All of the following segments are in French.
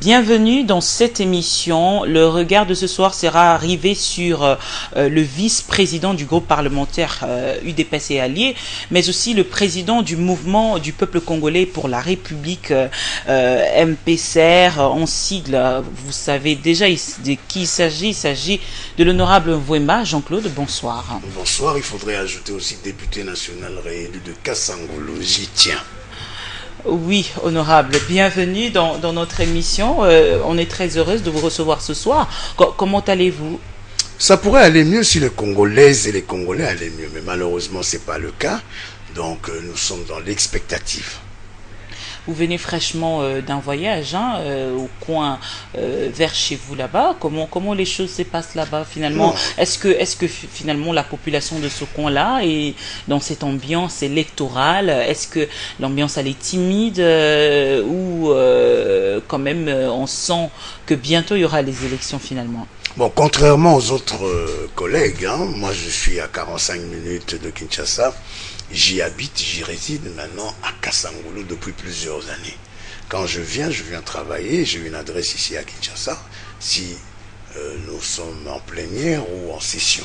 Bienvenue dans cette émission. Le regard de ce soir sera rivé sur le vice-président du groupe parlementaire UDPS et Alliés, mais aussi le président du mouvement du peuple congolais pour la République, MPCR en sigle. Vous savez déjà de qui il s'agit. Il s'agit de l'honorable Mvwemba. Jean-Claude, bonsoir. Bonsoir. Il faudrait ajouter aussi député national réélu de Kassangolo. J'y tiens. Oui, honorable, bienvenue dans notre émission. On est très heureuse de vous recevoir ce soir. Comment allez-vous? Ça pourrait aller mieux si les Congolaises et les Congolais allaient mieux, mais malheureusement, ce n'est pas le cas. Donc, nous sommes dans l'expectative. Vous venez fraîchement d'un voyage au coin vers chez vous là-bas. Comment les choses se passent là-bas finalement? Est-ce que finalement la population de ce coin-là est dans cette ambiance électorale? Est-ce que l'ambiance elle est timide ou quand même on sent que bientôt il y aura les élections finalement? Bon, contrairement aux autres collègues, moi je suis à 45 minutes de Kinshasa. J'y habite, j'y réside maintenant à Kassangolo depuis plusieurs années. Quand je viens travailler, j'ai une adresse ici à Kinshasa, si nous sommes en plénière ou en session.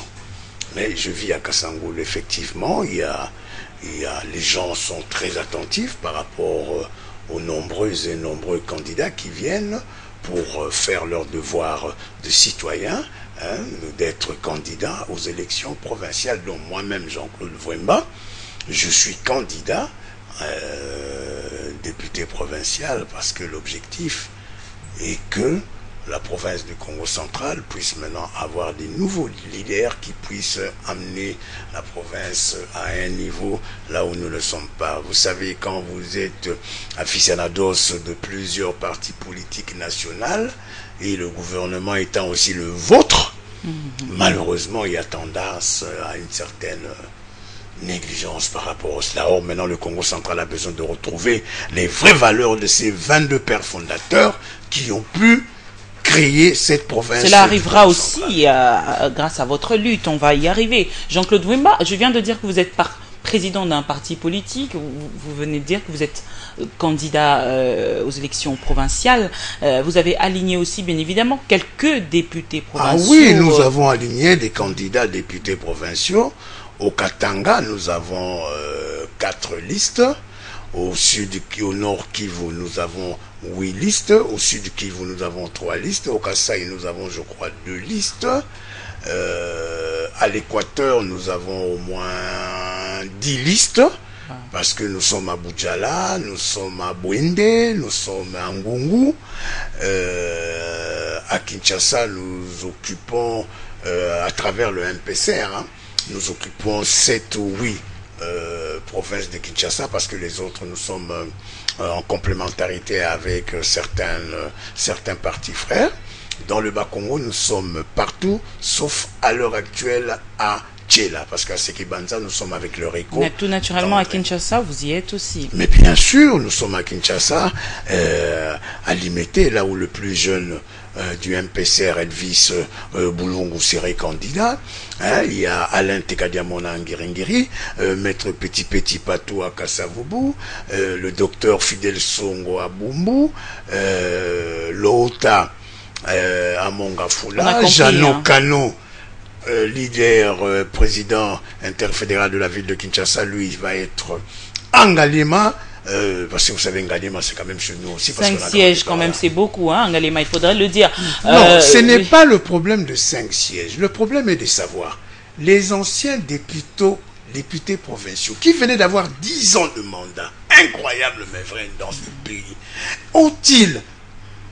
Mais je vis à Kassangolo, effectivement, les gens sont très attentifs par rapport aux nombreux et nombreux candidats qui viennent pour faire leur devoir de citoyen, d'être candidat aux élections provinciales, dont moi-même, Jean-Claude Mvwemba, je suis candidat député provincial parce que l'objectif est que la province du Congo central puisse maintenant avoir des nouveaux leaders qui puissent amener la province à un niveau là où nous ne sommes pas. Vous savez, quand vous êtes aficionados de plusieurs partis politiques nationaux et le gouvernement étant aussi le vôtre, malheureusement il y a tendance à une certaine négligence par rapport à cela. Or, maintenant, le Congo central a besoin de retrouver les vraies valeurs de ces 22 pères fondateurs qui ont pu créer cette province. Cela arrivera aussi grâce à votre lutte. On va y arriver. Jean-Claude Mvwemba, je viens de dire que vous êtes président d'un parti politique. Vous venez de dire que vous êtes candidat aux élections provinciales. Vous avez aligné aussi, bien évidemment, quelques députés provinciaux. Ah oui, nous avons aligné des candidats députés provinciaux. Au Katanga, nous avons 4 listes. Au nord Kivu, nous avons 8 listes. Au sud Kivu, nous avons 3 listes. Au Kasaï, nous avons, je crois, 2 listes. À l'Équateur, nous avons au moins 10 listes. Parce que nous sommes à Boudjala, nous sommes à Bwende, nous sommes à Ngungu. À Kinshasa, nous occupons, à travers le MPCR, nous occupons 7 ou 8 provinces de Kinshasa parce que les autres, nous sommes en complémentarité avec certains partis frères. Dans le Bas-Congo, nous sommes partout, sauf à l'heure actuelle à Tchela, parce qu'à Sekibanza, nous sommes avec le RECO. Mais tout naturellement, à Kinshasa, vous y êtes aussi. Mais bien sûr, nous sommes à Kinshasa, à Limete, là où le plus jeune du MPCR, Elvis Boulongo, serait candidat. Il y a Alain Tekadiamona Ngiringiri, Maître Petit Patou à Kassavubu, le docteur Fidel Songo à Bumbu, Lota à Mongafula, Jeannot Kano, leader, président interfédéral de la ville de Kinshasa, lui, il va être en Ngalema. Parce que vous savez, Ngalema, c'est quand même chez nous aussi. 5 sièges, quand même, c'est beaucoup, Ngalema, il faudrait le dire. Non, ce n'est pas le problème de 5 sièges. Le problème est de savoir, les anciens députés provinciaux, qui venaient d'avoir 10 ans de mandat, incroyable mais vrai dans ce pays, ont-ils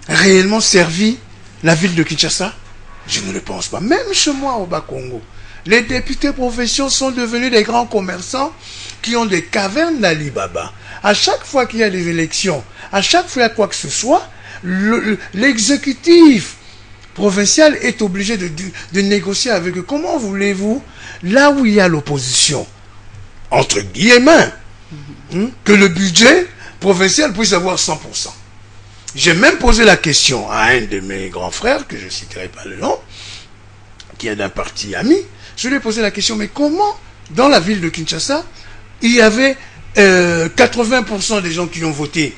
réellement servi la ville de Kinshasa? Je ne le pense pas. Même chez moi, au Bas-Congo, les députés provinciaux sont devenus des grands commerçants qui ont des cavernes d'Alibaba. À chaque fois qu'il y a des élections, à chaque fois qu'il y a quoi que ce soit, l'exécutif provincial est obligé de négocier avec eux. Comment voulez-vous, là où il y a l'opposition, entre guillemets, que le budget provincial puisse avoir 100%? J'ai même posé la question à un de mes grands frères, que je ne citerai pas le nom, qui est d'un parti ami. Je lui ai posé la question, mais comment, dans la ville de Kinshasa, il y avait 80% des gens qui ont voté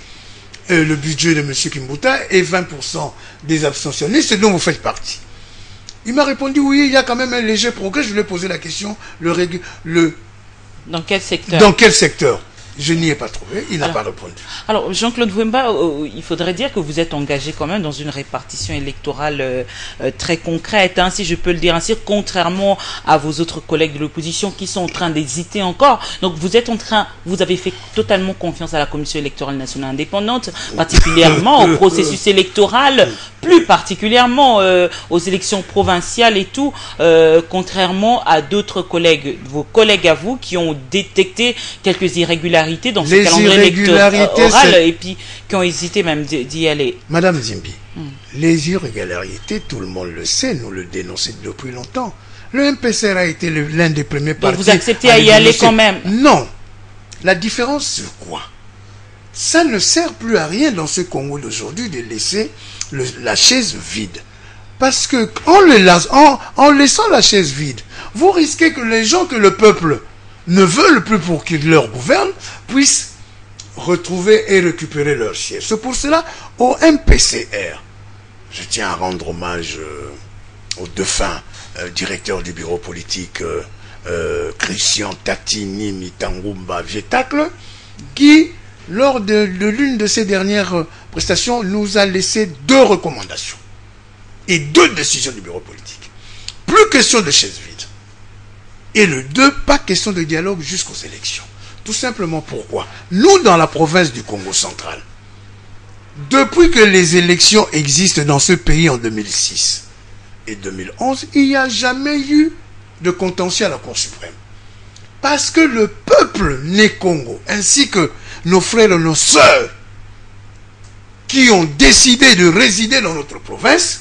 le budget de M. Kimbuta et 20% des abstentionnistes dont vous faites partie. Il m'a répondu, oui, il y a quand même un léger progrès. Je lui ai posé la question, dans quel secteur? Dans quel secteur? Je n'y ai pas trouvé, il n'a pas répondu. Alors, Jean-Claude Wemba, il faudrait dire que vous êtes engagé quand même dans une répartition électorale très concrète, hein, si je peux le dire ainsi, contrairement à vos autres collègues de l'opposition qui sont en train d'hésiter encore. Donc, vous avez fait totalement confiance à la Commission électorale nationale indépendante, particulièrement au processus électoral, plus particulièrement aux élections provinciales et tout, contrairement à d'autres collègues, vos collègues à vous, qui ont détecté quelques irrégularités dans ce calendrier électoral et puis qui ont hésité même d'y aller. Madame Zimbi, les irrégularités, tout le monde le sait, nous le dénonçons depuis longtemps. Le MPCR a été l'un des premiers partis. Donc vous acceptez à y aller quand même? Non. La différence, c'est quoi? Ça ne sert plus à rien dans ce Congo d'aujourd'hui de laisser la chaise vide. Parce que en laissant la chaise vide, vous risquez que les gens que le peuple ne veulent plus pour qu'ils leur gouvernent, puissent retrouver et récupérer leur siège. C'est pour cela, au MPCR, je tiens à rendre hommage au défunt directeur du bureau politique, Christian Tatini Mitangumba Vietacle, qui, lors de l'une de ses dernières prestations, nous a laissé 2 recommandations et 2 décisions du bureau politique. Plus question de chaise vide. Et le 2, pas question de dialogue jusqu'aux élections. Tout simplement pourquoi? Nous, dans la province du Congo central, depuis que les élections existent dans ce pays en 2006 et 2011, il n'y a jamais eu de contentieux à la Cour suprême. Parce que le peuple né Congo, ainsi que nos frères et nos sœurs, qui ont décidé de résider dans notre province,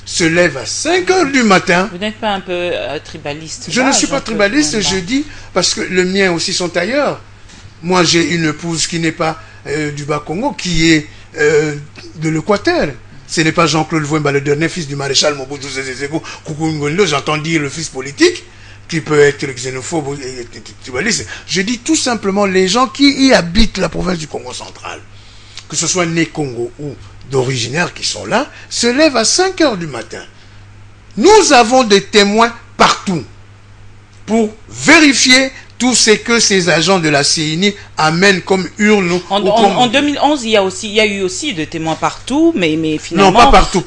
se lève à 5 heures du matin. Vous n'êtes pas un peu tribaliste? Je ne suis pas tribaliste, je dis, parce que le mien aussi sont ailleurs. Moi, j'ai une épouse qui n'est pas du Bas-Congo, qui est de l'Équateur. Ce n'est pas Jean-Claude Wemba, le dernier fils du maréchal Mobutu Sese Seko Kuku-Ngondo, j'entends dire le fils politique, qui peut être xénophobe et tribaliste. Je dis tout simplement les gens qui y habitent la province du Congo central, que ce soit né Congo ou d'originaires qui sont là, se lèvent à 5 heures du matin. Nous avons des témoins partout pour vérifier tout ce que ces agents de la CENI amènent comme urne. En 2011, il y a eu aussi des témoins partout, mais finalement... Non, pas partout,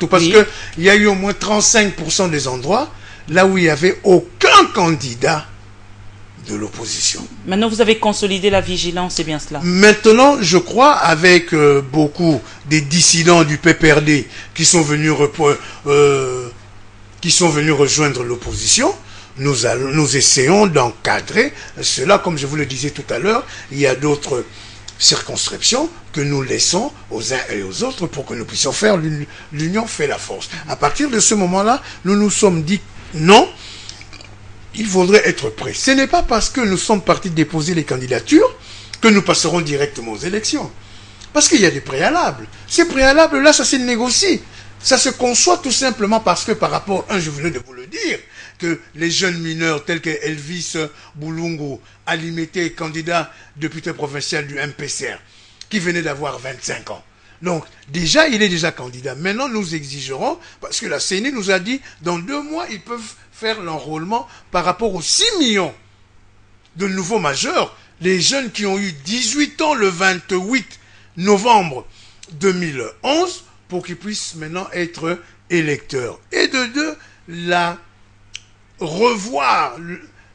parce que il y a eu au moins 35% des endroits là où il n'y avait aucun candidat de l'opposition. Maintenant, vous avez consolidé la vigilance, c'est bien cela? Maintenant, je crois, avec beaucoup des dissidents du PPRD qui sont venus rejoindre l'opposition, nous essayons d'encadrer cela. Comme je vous le disais tout à l'heure, il y a d'autres circonscriptions que nous laissons aux uns et aux autres pour que nous puissions faire l'union fait la force. À partir de ce moment-là, nous nous sommes dit non, il faudrait être prêt. Ce n'est pas parce que nous sommes partis déposer les candidatures que nous passerons directement aux élections. Parce qu'il y a des préalables. Ces préalables-là, ça se négocie. Ça se conçoit tout simplement parce que par rapport, je venais de vous le dire, que les jeunes mineurs tels que Elvis Boulungu, Alimete, candidat député provincial du MPCR, qui venait d'avoir 25 ans. Donc, déjà, il est déjà candidat. Maintenant, nous exigerons, parce que la CENI nous a dit, dans 2 mois, ils peuvent faire l'enrôlement par rapport aux 6 millions de nouveaux majeurs, les jeunes qui ont eu 18 ans le 28 novembre 2011, pour qu'ils puissent maintenant être électeurs. Et de 2, revoir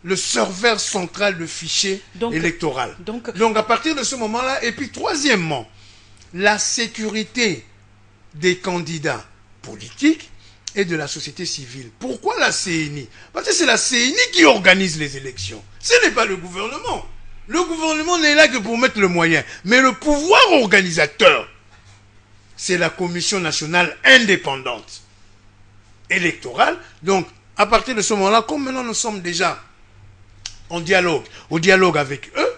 le serveur central de fichier électoral. Donc, à partir de ce moment-là, et puis troisièmement, la sécurité des candidats politiques et de la société civile. Pourquoi la CENI? Parce que c'est la CENI qui organise les élections. Ce n'est pas le gouvernement. Le gouvernement n'est là que pour mettre le moyen. Mais le pouvoir organisateur, c'est la Commission nationale indépendante électorale. Donc, à partir de ce moment-là, comme maintenant nous sommes déjà en dialogue, au dialogue avec eux,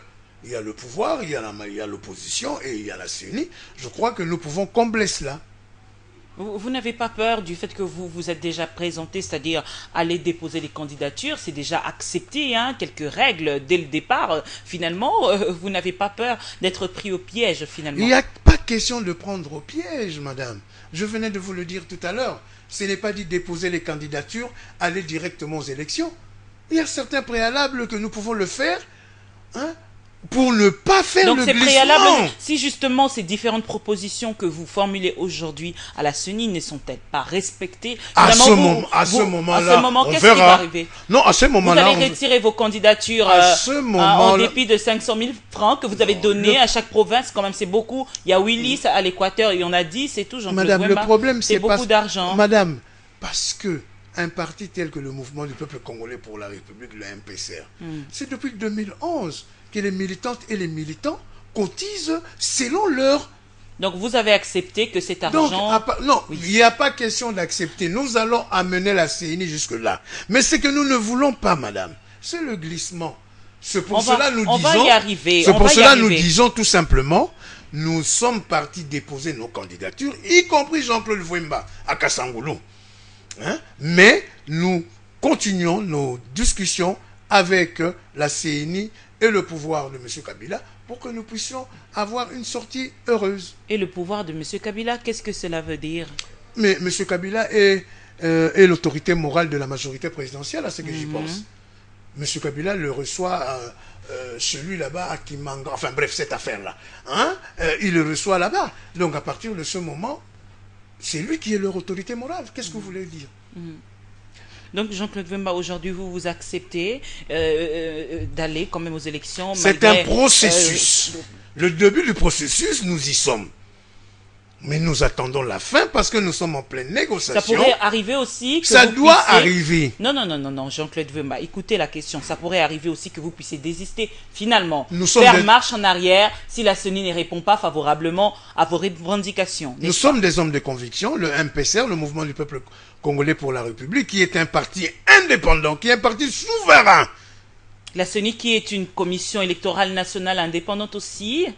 il y a le pouvoir, il y a l'opposition et il y a la CENI. Je crois que nous pouvons combler cela. Vous n'avez pas peur du fait que vous vous êtes déjà présenté, c'est-à-dire aller déposer les candidatures, c'est déjà accepté, hein, quelques règles dès le départ. Finalement, vous n'avez pas peur d'être pris au piège, finalement. Il n'y a pas question de prendre au piège, madame. Je venais de vous le dire tout à l'heure. Ce n'est pas dit déposer les candidatures, aller directement aux élections. Il y a certains préalables que nous pouvons le faire, hein, pour ne pas faire donc le c'est glissement. préalable. Si justement ces différentes propositions que vous formulez aujourd'hui à la CENI ne sont-elles pas respectées, à ce moment-là, qu'est-ce qui va arriver? Non, à ce moment-là, vous allez retirer vos candidatures en dépit de 500 000 francs que vous avez donnés à chaque province. Quand même, c'est beaucoup. Il y a Willis à l'Équateur, il y en a 10 et tout. Madame, le problème, c'est beaucoup d'argent. Madame, parce que un parti tel que le Mouvement du Peuple Congolais pour la République, le MPCR, c'est depuis 2011 que les militantes et les militants cotisent selon leur... Donc vous avez accepté que cet argent... Non, il n'y a pas question d'accepter. Nous allons amener la CENI jusque-là. Mais ce que nous ne voulons pas, madame, c'est le glissement. C'est pour cela nous disons... On va y arriver. C'est pour cela nous disons tout simplement, nous sommes partis déposer nos candidatures, y compris Jean-Claude Vouemba à Kassangoulou. Hein? Mais nous continuons nos discussions avec la CENI et le pouvoir de M. Kabila pour que nous puissions avoir une sortie heureuse. Et le pouvoir de M. Kabila, qu'est-ce que cela veut dire? Mais M. Kabila est l'autorité morale de la majorité présidentielle, à ce que j'y pense. M. Kabila le reçoit celui là-bas à Kimanga, enfin bref, cette affaire-là. Hein? Il le reçoit là-bas. Donc à partir de ce moment, c'est lui qui est leur autorité morale. Qu'est-ce que vous voulez dire? Donc Jean-Claude Vemba, aujourd'hui, vous acceptez d'aller quand même aux élections. C'est un processus. Le début du processus, nous y sommes. Mais nous attendons la fin parce que nous sommes en pleine négociation. Ça pourrait arriver aussi que ça doit arriver. Non, Jean-Claude Vemba, écoutez la question. Ça pourrait arriver aussi que vous puissiez désister finalement, faire marche en arrière si la CENI ne répond pas favorablement à vos revendications. Nous sommes des hommes de conviction, le MPCR, le Mouvement du Peuple Congolais pour la République, qui est un parti indépendant, qui est un parti souverain. La CENI qui est une commission électorale nationale indépendante aussi.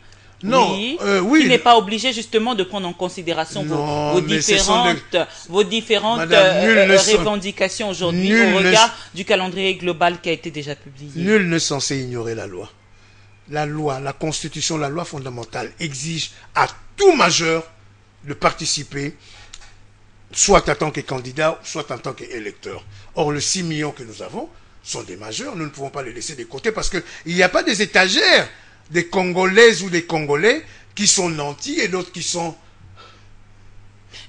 Non, oui, qui n'est pas obligé justement de prendre en considération vos différentes revendications aujourd'hui au regard du calendrier global qui a été déjà publié. Nul n'est censé ignorer la loi. La loi, la constitution, la loi fondamentale exige à tout majeur de participer, soit en tant que candidat, soit en tant qu'électeur. Or, les 6 millions que nous avons sont des majeurs, nous ne pouvons pas les laisser de côté parce qu'il n'y a pas des étagères des Congolaises ou des Congolais qui sont nantis et d'autres qui sont...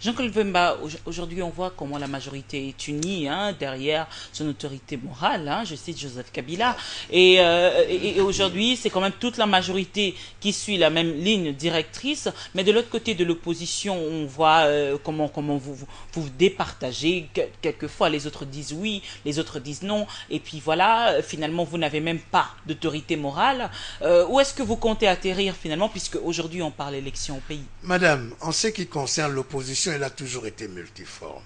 Jean-Claude Vemba, aujourd'hui on voit comment la majorité est unie derrière son autorité morale, je cite Joseph Kabila, et aujourd'hui c'est quand même toute la majorité qui suit la même ligne directrice, mais de l'autre côté de l'opposition on voit comment vous départagez, quelquefois les autres disent oui, les autres disent non, et puis voilà, finalement vous n'avez même pas d'autorité morale. Où est-ce que vous comptez atterrir finalement, puisque aujourd'hui on parle élection au pays? Madame, en ce qui concerne l'opposition, elle a toujours été multiforme.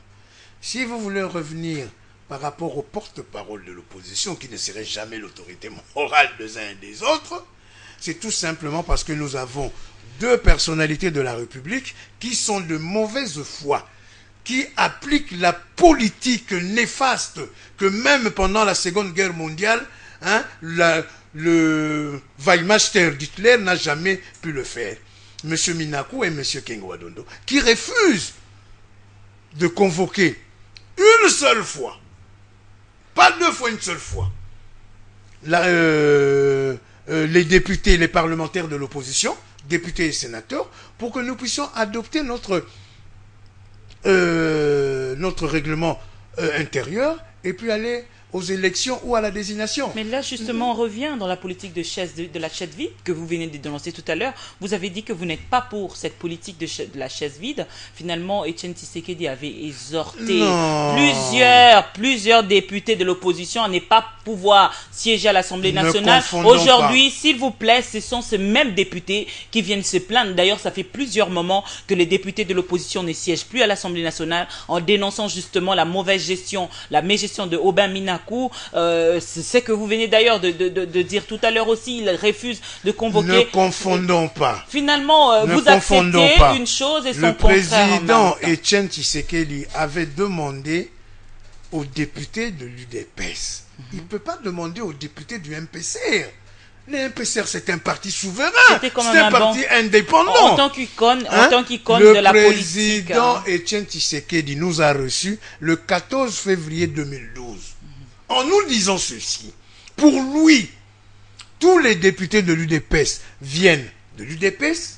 Si vous voulez revenir par rapport au porte-parole de l'opposition, qui ne serait jamais l'autorité morale des uns et des autres, c'est tout simplement parce que nous avons 2 personnalités de la République qui sont de mauvaise foi, qui appliquent la politique néfaste que même pendant la Seconde Guerre mondiale, le Weimar d'Hitler n'a jamais pu le faire. M. Minakou et M. Kengwadondo, qui refusent de convoquer une seule fois, pas 2 fois, une seule fois, les députés, les parlementaires de l'opposition, députés et sénateurs, pour que nous puissions adopter notre règlement intérieur et puis aller aux élections ou à la désignation. Mais là, justement, on revient dans la politique de la chaise vide que vous venez de dénoncer tout à l'heure. Vous avez dit que vous n'êtes pas pour cette politique de la chaise vide. Finalement, Etienne Tshisekedi avait exhorté plusieurs députés de l'opposition à ne pas pouvoir siéger à l'Assemblée nationale. Aujourd'hui, s'il vous plaît, ce sont ces mêmes députés qui viennent se plaindre. D'ailleurs, ça fait plusieurs moments que les députés de l'opposition ne siègent plus à l'Assemblée nationale en dénonçant justement la mauvaise gestion, la mégestion de Aubin Mina coup, c'est ce que vous venez d'ailleurs de dire tout à l'heure aussi, il refuse de convoquer. Ne confondons pas. Finalement, vous acceptez une chose et son contraire. Le président Etienne Tshisekedi avait demandé aux députés de l'UDPS. Il ne peut pas demander aux députés du MPCR. Le MPCR, c'est un parti souverain. C'est un parti indépendant. En tant qu'icône de la politique. Le président Etienne Tshisekedi nous a reçus le 14 février 2012. En nous disant ceci, pour lui, tous les députés de l'UDPS viennent de l'UDPS,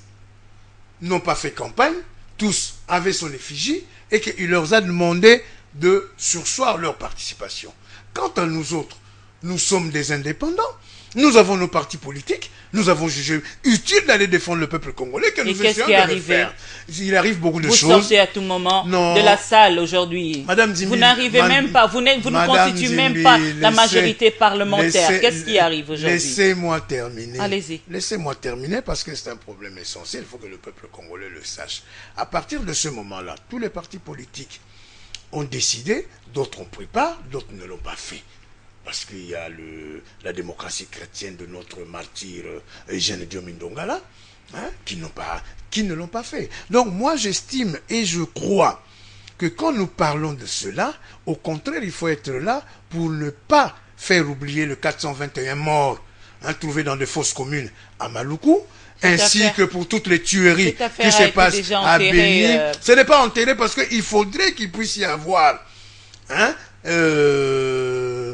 n'ont pas fait campagne, tous avaient son effigie, et qu'il leur a demandé de surseoir leur participation. Quant à nous autres, nous sommes des indépendants. Nous avons nos partis politiques. Nous avons jugé utile d'aller défendre le peuple congolais que nous essayons de le faire. Il arrive beaucoup de choses. Vous sortez à tout moment de la salle aujourd'hui. Madame Zimbi, vous n'arrivez même pas, vous ne constituez même pas la majorité parlementaire. Qu'est-ce qui arrive aujourd'hui? Laissez-moi terminer. Allez-y. Laissez-moi terminer parce que c'est un problème essentiel. Il faut que le peuple congolais le sache. À partir de ce moment-là, tous les partis politiques ont décidé, d'autres ont pris part, d'autres ne l'ont pas fait. Parce qu'il y a la démocratie chrétienne de notre martyr Eugène Diomine Ndongala, qui ne l'ont pas fait. Donc moi j'estime et je crois que quand nous parlons de cela, au contraire il faut être là pour ne pas faire oublier le 421 morts trouvés dans de fausses communes à Maluku, ainsi que pour toutes les tueries qui se passent à Béni. Ce n'est pas enterré parce qu'il faudrait qu'il puisse y avoir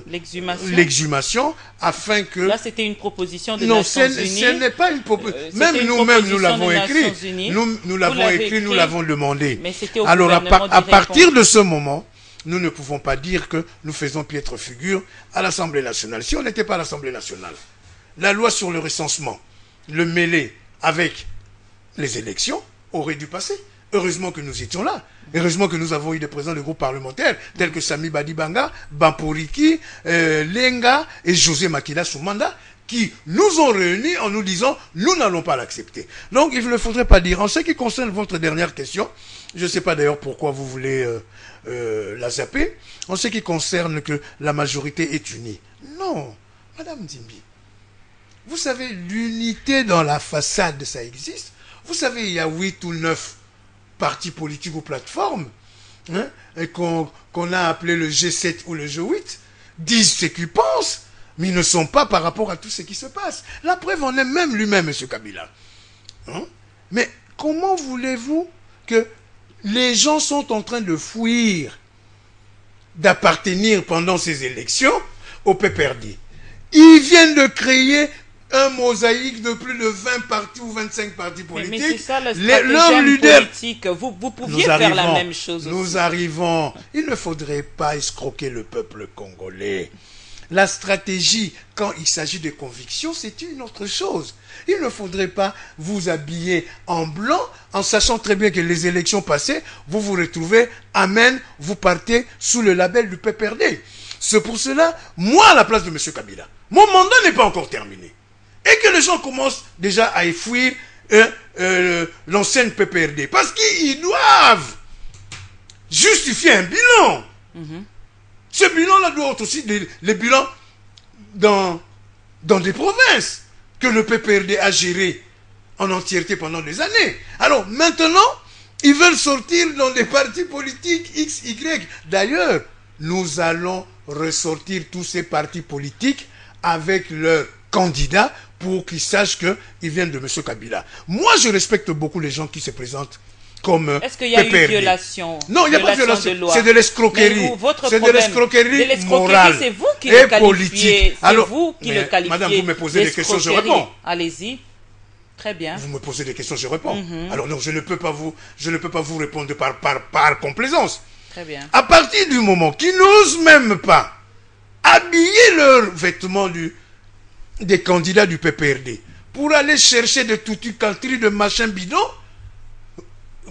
l'exhumation afin que... Là, c'était une proposition des Nations Unies. Non, ce n'est pas une proposition. Même nous-mêmes, nous l'avons écrit. Nous l'avons écrit, nous l'avons demandé. Alors, à partir de ce moment, nous ne pouvons pas dire que nous faisons piètre figure à l'Assemblée nationale. Si on n'était pas à l'Assemblée nationale, la loi sur le recensement, le mêlé avec les élections, aurait dû passer. Heureusement que nous étions là. Heureusement que nous avons eu des présidents de groupes parlementaires tels que Sami Badibanga, Bamporiki, Lenga et José Makila Soumanda qui nous ont réunis en nous disant nous n'allons pas l'accepter. Donc il ne faudrait pas dire. En ce qui concerne votre dernière question, je ne sais pas d'ailleurs pourquoi vous voulez la zapper, en ce qui concerne que la majorité est unie. Non, Madame Zimbi, vous savez, l'unité dans la façade, ça existe. Vous savez, il y a 8 ou 9 partis politiques ou plateformes qu'on a appelé le G7 ou le G8, disent ce qu'ils pensent, mais ils ne sont pas par rapport à tout ce qui se passe. La preuve en est même lui-même, M. Kabila. Mais comment voulez-vous que les gens sont en train de fuir, d'appartenir pendant ces élections au PPRD? Ils viennent de créer un mosaïque de plus de 20 partis ou 25 partis politiques. Mais c'est ça le stratagème politique. Vous pouviez faire la même chose aussi. Nous arrivons. Il ne faudrait pas escroquer le peuple congolais. La stratégie, quand il s'agit de convictions, c'est une autre chose. Il ne faudrait pas vous habiller en blanc en sachant très bien que les élections passées, vous vous retrouvez, amen, vous partez sous le label du PPRD. C'est pour cela, moi à la place de M. Kabila, mon mandat n'est pas encore terminé. Et que les gens commencent déjà à fuir l'ancienne PPRD. Parce qu'ils doivent justifier un bilan. Ce bilan-là doit être aussi les bilans dans des provinces que le PPRD a géré en entièreté pendant des années. Alors maintenant, ils veulent sortir dans des partis politiques X, Y. D'ailleurs, nous allons ressortir tous ces partis politiques avec leurs candidats pour qu'ils sachent qu'ils viennent de M. Kabila. Moi, je respecte beaucoup les gens qui se présentent comme Est-ce qu'il y a eu violation? Non, il n'y a pas de violation. C'est de l'escroquerie. C'est de l'escroquerie morale c'est vous qui et le politique. Alors, vous qui le qualifiez. Madame, vous me posez des questions, je réponds. Allez-y. Très bien. Vous me posez des questions, je réponds. Alors non, je ne peux pas vous répondre par complaisance. Très bien. À partir du moment qu'ils n'osent même pas habiller leurs vêtements des candidats du PPRD pour aller chercher des tutucanteries de machin bidon,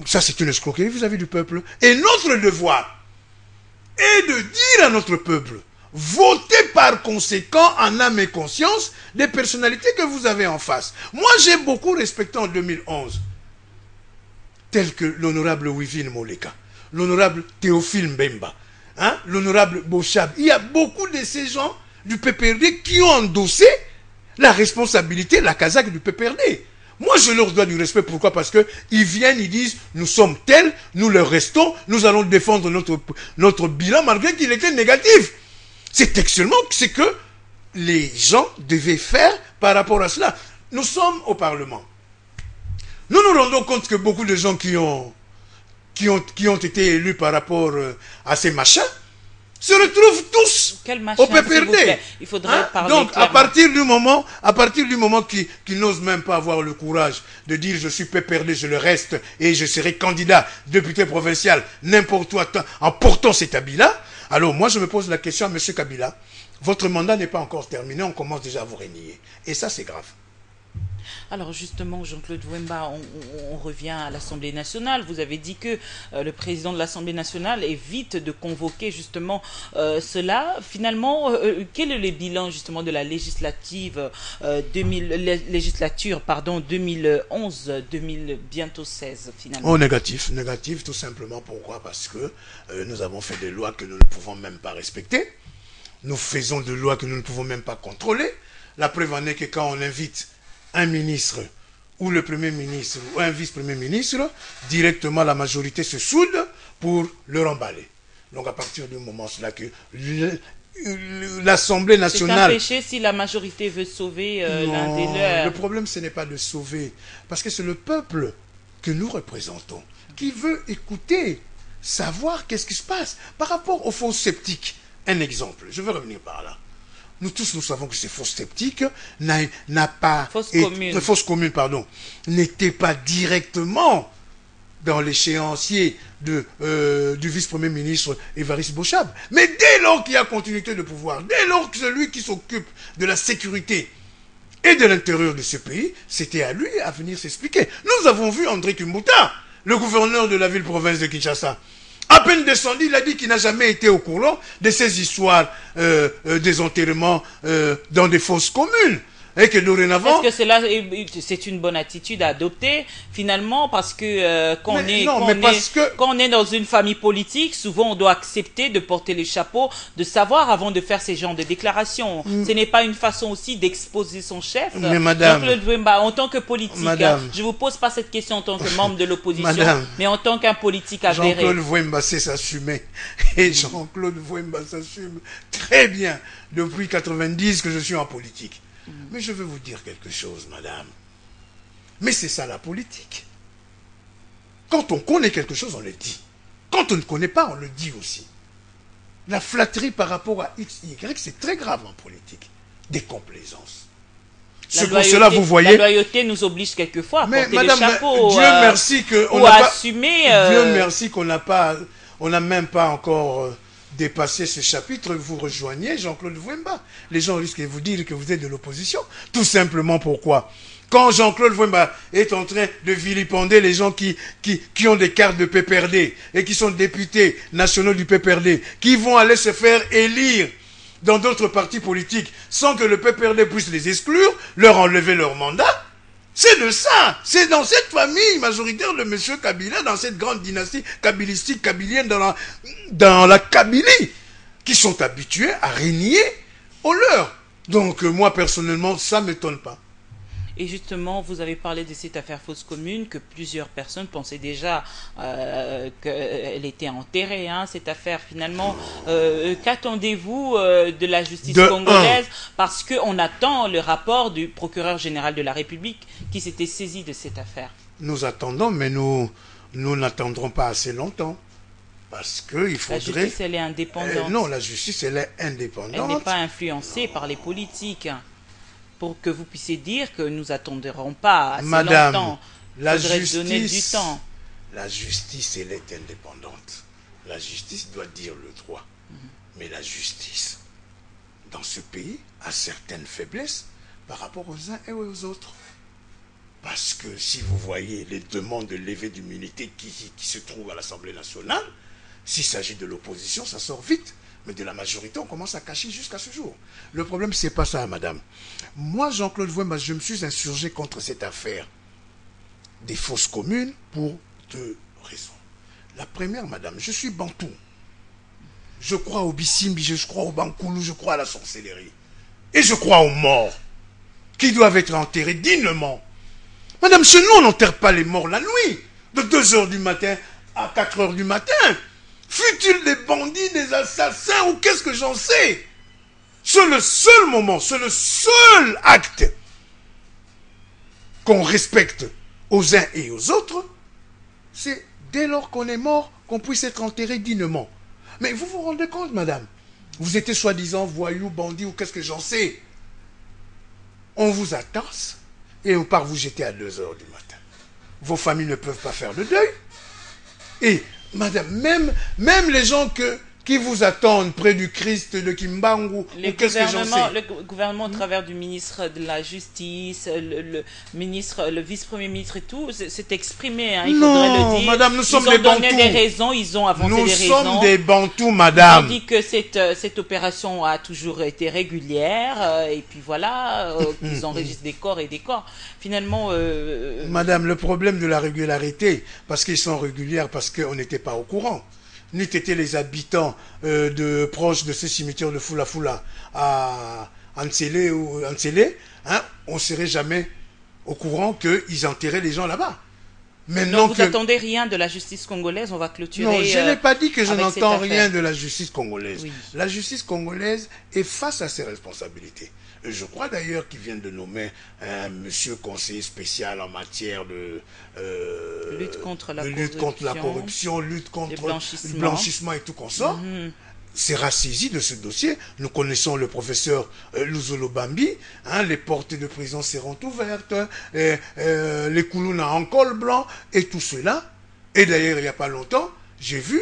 ça c'est une escroquerie vis-à-vis du peuple. Et notre devoir est de dire à notre peuple, votez par conséquent en âme et conscience des personnalités que vous avez en face. Moi j'ai beaucoup respecté en 2011, tels que l'honorable Wivine Moleka, l'honorable Théophile Mbemba, hein, l'honorable Bochab. Il y a beaucoup de ces gens du PPRD qui ont endossé la responsabilité, la casaque du PPRD. Moi, je leur dois du respect. Pourquoi? Parce que ils viennent, ils disent, nous sommes tels, nous le restons, nous allons défendre notre bilan malgré qu'il était négatif. C'est excellent, c'est que les gens devaient faire par rapport à cela. Nous sommes au Parlement. Nous nous rendons compte que beaucoup de gens qui ont été élus par rapport à ces machins se retrouvent tous au PPRD. Il faudrait parler donc, clairement. à partir du moment qu'ils n'osent même pas avoir le courage de dire je suis PPRD, je le reste et je serai candidat député provincial n'importe où en portant cet habit-là, alors moi je me pose la question à M. Kabila, votre mandat n'est pas encore terminé, on commence déjà à vous renier. Et ça c'est grave. Alors justement, Jean-Claude Wemba, on revient à l'Assemblée nationale. Vous avez dit que le président de l'Assemblée nationale évite de convoquer justement cela. Finalement, quel est le bilan justement de la législature 2011-2000, bientôt 16 finalement? Oh, négatif, tout simplement. Pourquoi? Parce que nous avons fait des lois que nous ne pouvons même pas respecter. Nous faisons des lois que nous ne pouvons même pas contrôler. La preuve en est que quand on invite un ministre ou le premier ministre ou un vice-premier ministre, directement la majorité se soude pour le remballer. Donc à partir du moment là que l'Assemblée nationale... C'est un péché si la majorité veut sauver l'un des leurs. Le problème ce n'est pas de sauver, parce que c'est le peuple que nous représentons qui veut écouter, savoir qu'est-ce qui se passe par rapport aux faux sceptiques. Un exemple, je vais revenir par là. Nous tous, nous savons que ces faux sceptiques fausse commune, n'étaient pas directement dans l'échéancier du vice-premier ministre Évariste Bochab. Mais dès lors qu'il y a continuité de pouvoir, dès lors que celui qui s'occupe de la sécurité et de l'intérieur de ce pays, c'était à lui à venir s'expliquer. Nous avons vu André Kumbuta, le gouverneur de la ville-province de Kinshasa. À peine descendu, il a dit qu'il n'a jamais été au courant de ces histoires des enterrements dans des fosses communes. Et que dorénavant... Est-ce que c'est une bonne attitude à adopter, finalement, parce que quand on est dans une famille politique, souvent on doit accepter de porter le chapeau, de savoir avant de faire ces genres de déclarations. Ce n'est pas une façon aussi d'exposer son chef. Mais madame... Jean-Claude Wemba, en tant que politique, je ne vous pose pas cette question en tant que membre de l'opposition, mais en tant qu'un politique avéré. Jean-Claude Wemba sait s'assumer. Et Jean-Claude Wemba s'assume très bien depuis 90 que je suis en politique. Mais je veux vous dire quelque chose, madame. Mais c'est ça la politique. Quand on connaît quelque chose, on le dit. Quand on ne connaît pas, on le dit aussi. La flatterie par rapport à X, Y, c'est très grave en politique. Des complaisances. C'est pour cela, vous voyez... La loyauté nous oblige quelquefois à porter madame, le chapeau. Dieu merci qu'on n'a pas... assumer... Dieu merci qu'on n'a pas... On n'a même pas encore... dépasser ce chapitre, vous rejoignez Jean-Claude Wemba. Les gens risquent de vous dire que vous êtes de l'opposition. Tout simplement pourquoi? Quand Jean-Claude Wemba est en train de vilipender les gens qui ont des cartes de PPRD et qui sont députés nationaux du PPRD, qui vont aller se faire élire dans d'autres partis politiques sans que le PPRD puisse les exclure, leur enlever leur mandat, c'est de ça. C'est dans cette famille majoritaire de M. Kabila, dans cette grande dynastie kabilistique, kabilienne, dans la Kabylie, qui sont habitués à régner au leur. Donc, moi, personnellement, ça ne m'étonne pas. Et justement, vous avez parlé de cette affaire fausse commune, que plusieurs personnes pensaient déjà qu'elle était enterrée, hein, cette affaire finalement. Qu'attendez-vous de la justice congolaise? Parce qu'on attend le rapport du procureur général de la République qui s'était saisi de cette affaire. Nous attendons, mais nous n'attendrons pas assez longtemps. Parce qu'il faudrait... La justice, elle est indépendante. Non, la justice, elle est indépendante. Elle n'est pas influencée par les politiques. Pour que vous puissiez dire que nous n'attendrons pas assez longtemps. La justice, donner du temps. La justice, elle est indépendante. La justice doit dire le droit. Mais la justice, dans ce pays, a certaines faiblesses par rapport aux uns et aux autres. Parce que si vous voyez les demandes de levée d'immunité qui se trouvent à l'Assemblée nationale, s'il s'agit de l'opposition, ça sort vite. Mais de la majorité, on commence à cacher jusqu'à ce jour. Le problème, c'est pas ça, madame. Moi, Jean-Claude Wemba, je me suis insurgé contre cette affaire des fausses communes pour deux raisons. La première, madame, je suis bantou. Je crois au Bissimbi, je crois au Bankoulou, je crois à la sorcellerie. Et je crois aux morts, qui doivent être enterrés dignement. Madame, chez nous, on n'enterre pas les morts la nuit, de 2 heures du matin à 4 heures du matin. Fut-il des bandits, des assassins, ou qu'est-ce que j'en sais? C'est le seul moment, c'est le seul acte qu'on respecte aux uns et aux autres, c'est dès lors qu'on est mort, qu'on puisse être enterré dignement. Mais vous vous rendez compte, madame? Vous étiez soi-disant voyou, bandit ou qu'est-ce que j'en sais. On vous attache et on part vous jeter à 2 heures du matin. Vos familles ne peuvent pas faire le deuil. Et, madame, même les gens qui vous attendent près du Christ de Kimbangu, le gouvernement, au travers du ministre de la Justice, le vice-premier ministre et tout, s'est exprimé. Hein, il faudrait le dire. Madame, nous sommes des Bantous. Ils ont donné des raisons, ils ont avancé des raisons. Nous sommes des Bantous, madame. Ils ont dit que cette opération a toujours été régulière, et puis voilà, ils enregistrent des corps et des corps. Finalement... Madame, le problème de la régularité, parce qu'ils sont réguliers, parce qu'on n'était pas au courant. N'eût été les habitants proches de ce cimetière de Fula Fula à Ansele ou Ansele, hein, on ne serait jamais au courant qu'ils enterraient les gens là-bas. Donc vous n'attendez rien de la justice congolaise, on va clôturer. Non, je n'ai pas dit que je n'entends rien de la justice congolaise. Oui. La justice congolaise est face à ses responsabilités. Je crois d'ailleurs qu'ils viennent de nommer un monsieur conseiller spécial en matière de lutte contre la corruption, lutte contre le blanchissement et tout consort. Sera saisi de ce dossier. Nous connaissons le professeur Luzolo Bambi. Hein, les portes de prison seront ouvertes, les Koulouna en col blanc et tout cela. Et d'ailleurs, il n'y a pas longtemps, j'ai vu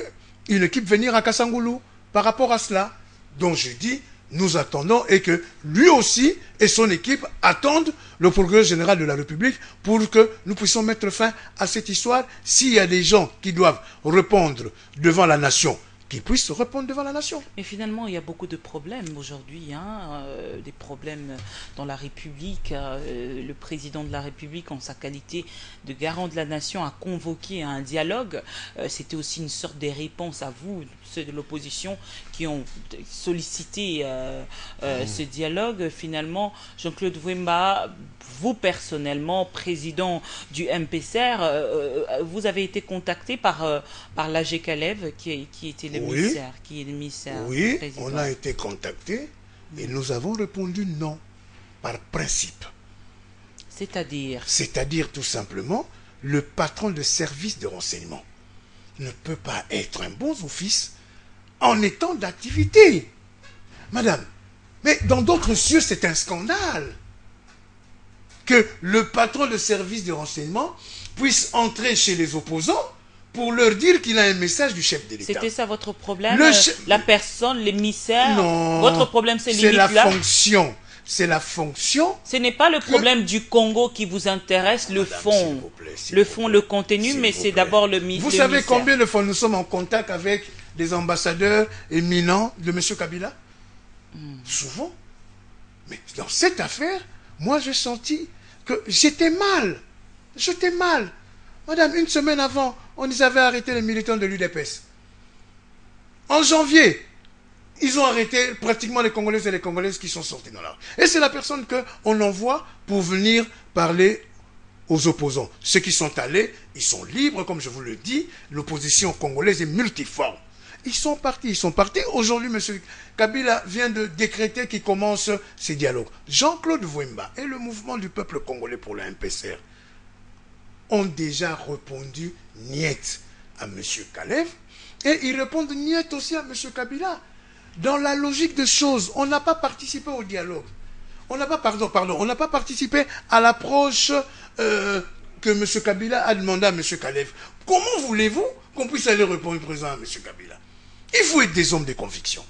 une équipe venir à Kassangoulou par rapport à cela. Donc je dis, nous attendons et que lui aussi et son équipe attendent le procureur général de la République pour que nous puissions mettre fin à cette histoire. S'il y a des gens qui doivent répondre devant la nation, qu'ils puissent répondre devant la nation. Mais finalement, il y a beaucoup de problèmes aujourd'hui, hein, des problèmes dans la République. Le président de la République, en sa qualité de garant de la nation, a convoqué un dialogue. C'était aussi une sorte de réponse à vous, ceux de l'opposition, qui ont sollicité ce dialogue. Finalement, Jean-Claude Wemba, vous personnellement, président du MPCR, vous avez été contacté par l'AG Kalev, qui était l'émissaire. Oui, on a été contacté et nous avons répondu non, par principe. C'est-à-dire? C'est-à-dire tout simplement, le patron de service de renseignement ne peut pas être un bon office en étant d'activité. Madame, mais dans d'autres cieux, c'est un scandale que le patron de service de renseignement puisse entrer chez les opposants pour leur dire qu'il a un message du chef de l'État. C'était ça votre problème? La personne, l'émissaire? Non. Votre problème, c'est la fonction. C'est la fonction. Ce n'est pas le problème du Congo qui vous intéresse, le fond. Le fond, le contenu, mais c'est d'abord le ministère. Vous savez combien de fois nous sommes en contact avec des ambassadeurs éminents de M. Kabila? Souvent. Mais dans cette affaire, moi j'ai senti que j'étais mal. J'étais mal. Madame, une semaine avant, on les avait arrêté les militants de l'UDPS. En janvier, ils ont arrêté pratiquement les Congolaises et les Congolaises qui sont sortis dans la rue. Et c'est la personne qu'on envoie pour venir parler aux opposants. Ceux qui sont allés, ils sont libres, comme je vous le dis. L'opposition congolaise est multiforme. Ils sont partis. Aujourd'hui, M. Kabila vient de décréter qu'il commence ces dialogues. Jean-Claude Wemba et le mouvement du peuple congolais pour la MPCR ont déjà répondu niet à M. Kalev et ils répondent niet aussi à M. Kabila. Dans la logique des choses, on n'a pas participé au dialogue. On n'a pas, on n'a pas participé à l'approche que M. Kabila a demandé à M. Kalev. Comment voulez-vous qu'on puisse aller répondre présent à M. Kabila? Il faut être des hommes de conviction.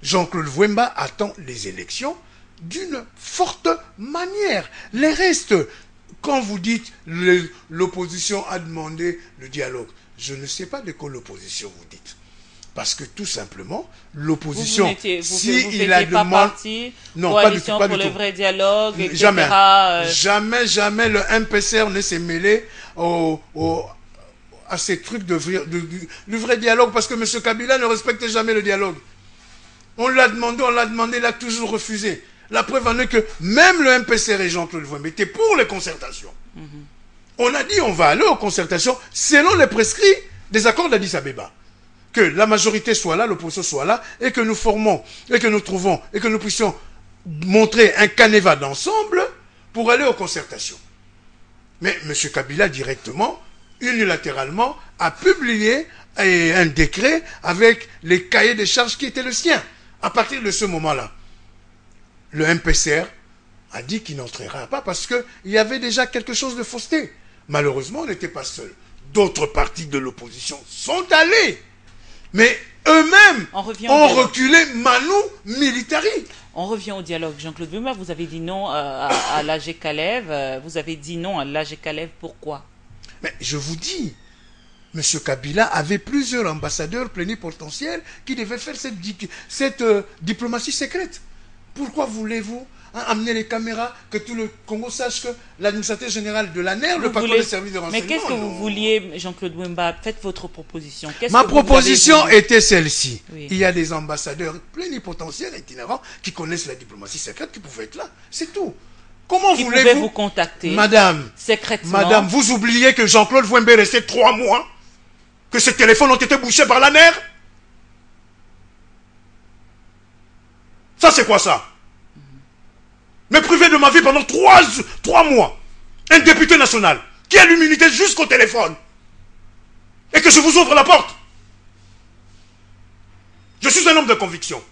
Jean-Claude Wemba attend les élections d'une forte manière. Les restes, quand vous dites l'opposition a demandé le dialogue, je ne sais pas de quoi l'opposition vous dites. Parce que tout simplement, l'opposition, il a demandé... Non, pas du tout. Pour le vrai dialogue, etc. Jamais le MPCR ne s'est mêlé à ces trucs du vrai dialogue, parce que M. Kabila ne respecte jamais le dialogue. On l'a demandé, il a toujours refusé. La preuve en est que même le MPCR et Jean-Claude Vouemba étaient pour les concertations. On a dit on va aller aux concertations selon les prescrits des accords d'Addis Abeba. Que la majorité soit là, l'opposition soit là, et que nous formons, et que nous trouvons, et que nous puissions montrer un canevas d'ensemble pour aller aux concertations. Mais M. Kabila directement, unilatéralement, a publié un décret avec les cahiers des charges qui étaient le sien. À partir de ce moment-là, le MPCR a dit qu'il n'entrera pas parce qu'il y avait déjà quelque chose de fausseté. Malheureusement, on n'était pas seul. D'autres partis de l'opposition sont allés. Mais eux-mêmes ont reculé manu militari. On revient au dialogue. Jean-Claude Vouemba, vous avez dit non à l'AG Calève. Vous avez dit non à l'AG Calève. Pourquoi? Mais je vous dis, M. Kabila avait plusieurs ambassadeurs plénipotentiaires qui devaient faire cette diplomatie secrète. Pourquoi voulez-vous amener les caméras, que tout le Congo sache que l'administrateur général de l'ANER, le patron des services de renseignement... Mais qu'est-ce que vous vouliez, Jean-Claude Vouemba? Faites votre proposition. Ma proposition était celle-ci. Oui. Il y a des ambassadeurs plénipotentiaires itinérants qui connaissent la diplomatie secrète, qui pouvaient être là. C'est tout. Comment voulez-vous vous contacter Madame, secrètement? Madame, vous oubliez que Jean-Claude Vouemba est resté 3 mois, que ses téléphones ont été bouchés par l'ANER? Ça, c'est quoi ça? Me priver de ma vie pendant 3 mois. Un député national qui a l'immunité jusqu'au téléphone. Et que je vous ouvre la porte. Je suis un homme de conviction.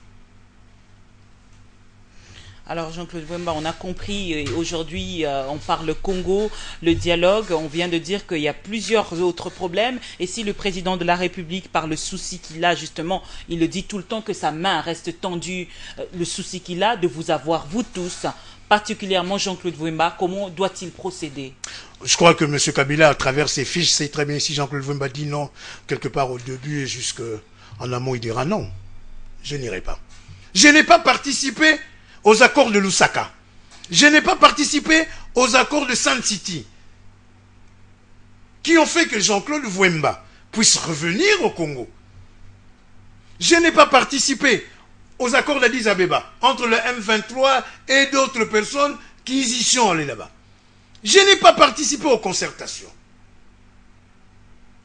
Alors Jean-Claude Vouemba, on a compris, aujourd'hui on parle Congo, le dialogue, on vient de dire qu'il y a plusieurs autres problèmes, et si le président de la République, par le souci qu'il a justement, il le dit tout le temps que sa main reste tendue, le souci qu'il a de vous avoir, vous tous, particulièrement Jean-Claude Vouemba, comment doit-il procéder? Je crois que M. Kabila, à travers ses fiches, sait très bien si Jean-Claude Vouemba dit non, quelque part au début et jusqu'en amont, il dira non. Je n'irai pas. Je n'ai pas participé aux accords de Lusaka. Je n'ai pas participé aux accords de Sun City, qui ont fait que Jean-Claude Vouemba puisse revenir au Congo. Je n'ai pas participé aux accords d'Addis Abeba, entre le M23 et d'autres personnes qui y sont allées là-bas. Je n'ai pas participé aux concertations.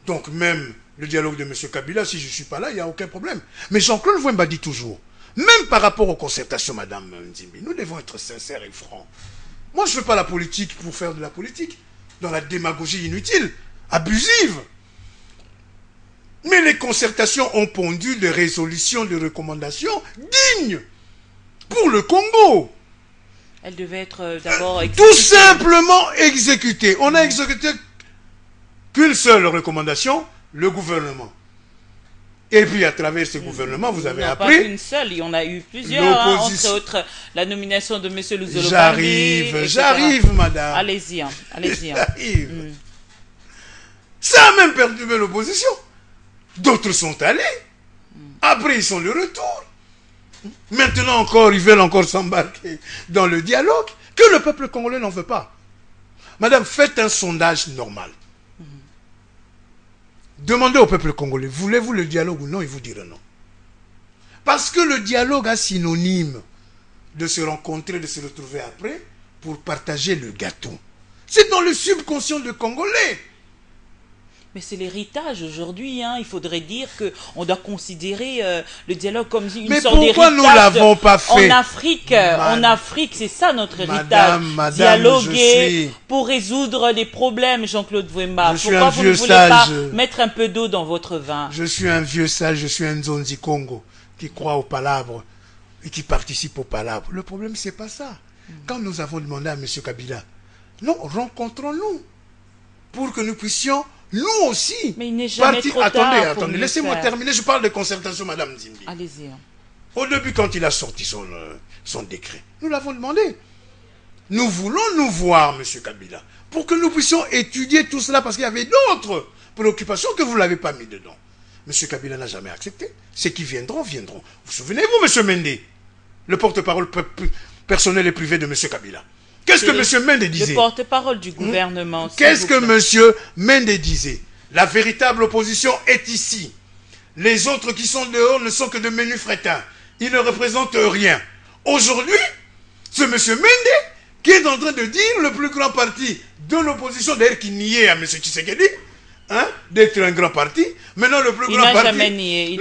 Donc même le dialogue de M. Kabila, si je ne suis pas là, il n'y a aucun problème. Mais Jean-Claude Vouemba dit toujours, même par rapport aux concertations, Madame Nzimbi, nous devons être sincères et francs. Moi, je ne fais pas la politique pour faire de la politique, dans la démagogie inutile, abusive. Mais les concertations ont pondu des résolutions, des recommandations dignes pour le Congo. Elles devaient être d'abord exécutées. Tout simplement exécutées. On n'a exécuté qu'une seule recommandation, le gouvernement. Et puis, à travers ce gouvernement, vous avez appris... Pas une seule, il y en a eu plusieurs, hein, entre autres la nomination de M. Luzolo Bangui. J'arrive, madame. Allez-y, allez-y. J'arrive. Ça a même perturbé l'opposition. D'autres sont allés. Après, ils sont de retour. Maintenant encore, ils veulent encore s'embarquer dans le dialogue que le peuple congolais n'en veut pas. Madame, faites un sondage normal. Demandez au peuple congolais, voulez-vous le dialogue ou non? Ils vous diront non. Parce que le dialogue a synonyme de se rencontrer, de se retrouver après, pour partager le gâteau. C'est dans le subconscient des Congolais. Mais c'est l'héritage aujourd'hui, hein. Il faudrait dire qu'on doit considérer le dialogue comme une sorte d'héritage. Mais pourquoi nous ne l'avons pas fait? En Afrique, c'est ça notre héritage. Dialoguer pour résoudre les problèmes, Jean-Claude Vouemba. Pourquoi vous ne voulez pas mettre un peu d'eau dans votre vin? Je suis un vieux sage, je suis un Nzonzi Congo qui croit aux palabres et qui participe aux palabres. Le problème, c'est pas ça. Quand nous avons demandé à M. Kabila, non, rencontrons-nous pour que nous puissions nous aussi. Mais il n'est jamais trop tard. Attendez, laissez-moi terminer. Je parle de concertation, Madame Nzimbi. Allez-y. Au début, quand il a sorti son décret, nous l'avons demandé. Nous voulons nous voir, M. Kabila, pour que nous puissions étudier tout cela, parce qu'il y avait d'autres préoccupations que vous ne l'avez pas mis dedans. M. Kabila n'a jamais accepté. Ceux qui viendront, viendront. Vous souvenez-vous, M. Mende, le porte-parole personnel et privé de M. Kabila? Qu'est-ce que M. Mende disait? Le porte-parole du gouvernement. Qu'est-ce que M. Mende disait? La véritable opposition est ici. Les autres qui sont dehors ne sont que de menus frétins. Ils ne représentent rien. Aujourd'hui, c'est M. Mende qui est en train de dire le plus grand parti de l'opposition, d'ailleurs qui niait à M. Tshisekedi, hein, d'être un grand parti. Maintenant, le plus grand parti... Jamais nié.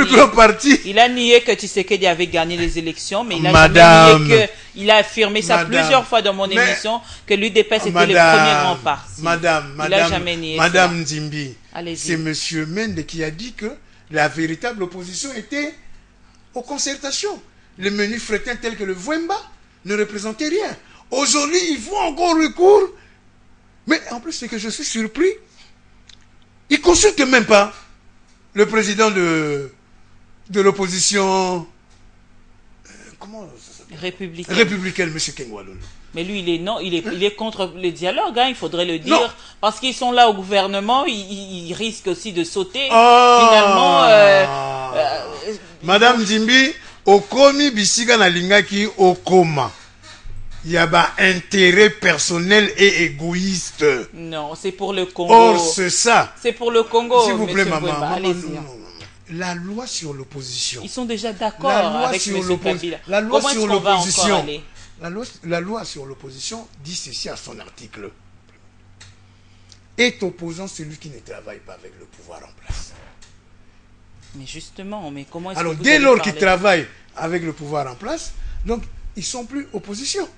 Grand parti... Il a nié que Tshisekedi avait gagné les élections, mais il a jamais nié que... Il a affirmé ça plusieurs fois dans mon émission, que l'UDPS était le premier grand parti. Madame Nzimbi, c'est M. Mende qui a dit que la véritable opposition était aux concertations. Les menus frétins tels que le Vwemba ne représentaient rien. Aujourd'hui, ils font encore recours. Mais en plus, c'est que je suis surpris. Ils ne consultent même pas le président de l'opposition. Comment ça s'appelle? Républicaine, M. Kengwalon. Mais lui, il est contre le dialogue, hein, il faudrait le dire. Non. Parce qu'ils sont là au gouvernement, ils risquent aussi de sauter. Finalement. Madame Zimbi, Okomi Bisiga Nalingaki Okoma. Il y a un intérêt personnel et égoïste. Non, c'est pour le Congo. Or, c'est ça. C'est pour le Congo. S'il vous plaît, maman. La loi sur l'opposition. Ils sont déjà d'accord avec M. Kabila. La loi sur l'opposition. La loi sur l'opposition dit ceci à son article. Est opposant celui qui ne travaille pas avec le pouvoir en place. Mais justement, mais comment est-ce alors, dès lors qu'ils travaillent avec le pouvoir en place, donc ils ne sont plus opposition.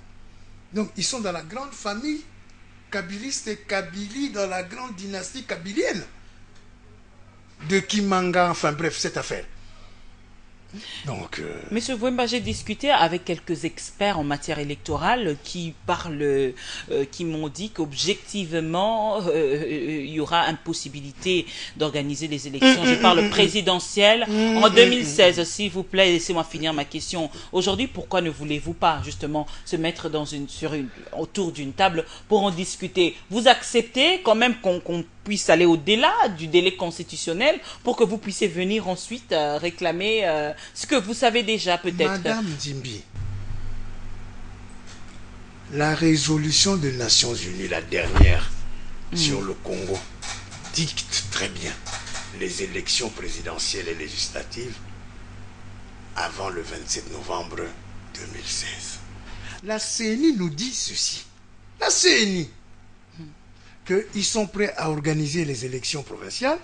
Donc ils sont dans la grande famille kabiliste et Kabili, dans la grande dynastie kabilienne de Kimanga, enfin bref, cette affaire. Donc, Monsieur Vwemba, j'ai discuté avec quelques experts en matière électorale qui parlent, qui m'ont dit qu'objectivement, il y aura impossibilité d'organiser les élections. Je parle présidentielles en 2016. S'il vous plaît, laissez-moi finir ma question. Aujourd'hui, pourquoi ne voulez-vous pas justement se mettre autour d'une table pour en discuter? Vous acceptez quand même qu'on puisse aller au-delà du délai constitutionnel pour que vous puissiez venir ensuite réclamer ce que vous savez déjà peut-être. Madame Zimbi, la résolution des Nations Unies, la dernière sur le Congo, dicte très bien les élections présidentielles et législatives avant le 27 novembre 2016. La CENI nous dit ceci. La CENI, qu'ils sont prêts à organiser les élections provinciales.